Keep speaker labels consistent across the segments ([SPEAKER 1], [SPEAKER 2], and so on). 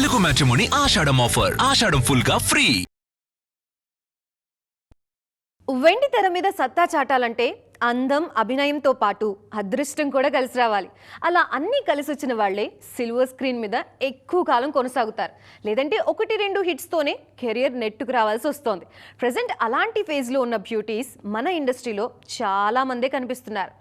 [SPEAKER 1] Telugu matrimony ఆషాఢం offer. ఆషాఢం full గా free.
[SPEAKER 2] వెండి తెర మీద సత్తా చాటాలంటే అందం, అభినయంతో పాటు అదృష్టం కూడా కలిసి రావాలి. అలా అన్నీ కలిసి వచ్చిన వాళ్లే సిల్వర్ స్క్రీన్ మీద ఎక్కువ కాలం కొనసాగుతారు. లేదంటే 1-2 హిట్స్తోనే కెరియర్ నెట్టుకు రావాల్సి వస్తోంది. ప్రెజెంట్ అలాంటి ఫేజ్లో ఉన్న బ్యూటీస్ మన ఇండస్ట్రీలో చాలా మందే కనిపిస్తున్నారు.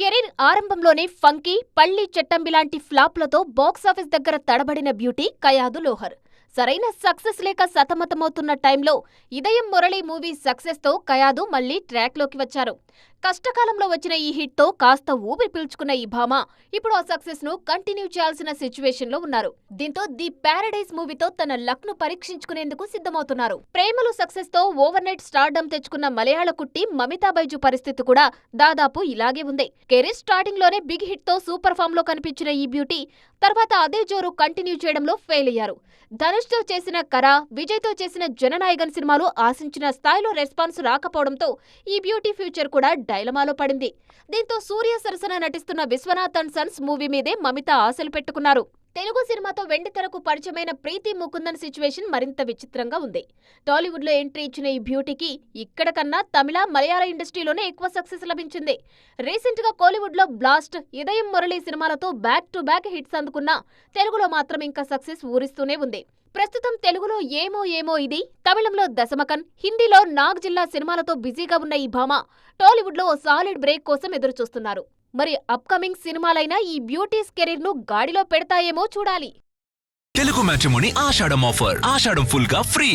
[SPEAKER 3] కెరీర్ ఆరంభంలోనే ఫంకీ, పళ్ళి చట్టంబి లాంటి ఫ్లాప్లతో బాక్సాఫీస్ దగ్గర తడబడిన బ్యూటీ కయాదు లోహర్. సరైన సక్సెస్ లేక సతమతమవుతున్న టైంలో ఇదయం మురళి మూవీ సక్సెస్తో కయాదు మళ్లీ ట్రాక్లోకి వచ్చారు. కష్టకాలంలో వచ్చిన ఈ హిట్తో కాస్త ఊపిరి పీల్చుకున్న ఈ భామ ఇప్పుడు ఆ సక్సెస్ ను కంటిన్యూ చేయాల్సిన సిచ్యువేషన్లో ఉన్నారు. దీంతో ది ప్యారడైజ్ మూవీతో తన లక్ ను పరీక్షించుకునేందుకు సిద్ధమవుతున్నారు. ప్రేమలు సక్సెస్ తో ఓవర్ నైట్ స్టార్డమ్ తెచ్చుకున్న మలయాళ కుట్టి మమితా బైజు పరిస్థితి కూడా దాదాపు ఇలాగే ఉంది. కెరీర్ స్టార్టింగ్ లోనే బిగ్ హిట్ తో సూపర్ ఫామ్ లో కనిపించిన ఈ బ్యూటీ తర్వాత అదే జోరు కంటిన్యూ చేయడంలో ఫెయిల్ అయ్యారు. ధనుష్ తో చేసిన కరా, విజయ్ తో చేసిన జననాయగన్ సినిమాలు ఆశించిన స్థాయిలో రెస్పాన్స్ రాకపోవడంతో ఈ బ్యూటీ ఫ్యూచర్ కూడా డైలమాలో పడింది. దీంతో సూర్య సరసన నటిస్తున్న విశ్వనాథ్ అండ్ సన్స్ మూవీ మీదే మమిత ఆశలు పెట్టుకున్నారు. తెలుగు సినిమాతో వెండితెరకు పరిచయమైన ప్రీతి ముకుందన్ సిచ్యువేషన్ మరింత విచిత్రంగా ఉంది. టాలీవుడ్ లో ఎంట్రీ ఇచ్చిన ఈ బ్యూటీకి ఇక్కడ కన్నా తమిళ, మలయాళ ఇండస్ట్రీలోనే ఎక్కువ సక్సెస్ లభించింది. రీసెంట్ గా కోలీవుడ్ లో బ్లాస్ట్, ఇదయం మురళి సినిమాలతో బ్యాక్ టు బ్యాక్ హిట్స్ అందుకున్నా తెలుగులో మాత్రం ఇంకా సక్సెస్ ఊరిస్తూనే ఉంది. ప్రస్తుతం తెలుగులో ఏమో ఏమో ఇది, తమిళంలో దశమకన్, హిందీలో నాగ్ జిల్లా సినిమాలతో బిజీగా ఉన్న ఈ భామ టాలీవుడ్ లో ఓ సాలిడ్ బ్రేక్ కోసం ఎదురుచూస్తున్నారు. మరి అప్కమింగ్ సినిమాలైనా ఈ బ్యూటీస్ కెరీర్ ను గాడిలో పెడతాయేమో చూడాలి.
[SPEAKER 1] తెలుగు మ్యాట్రిమోనీ ఆషాఢం ఆఫర్. ఆషాఢం ఫుల్ గా ఫ్రీ.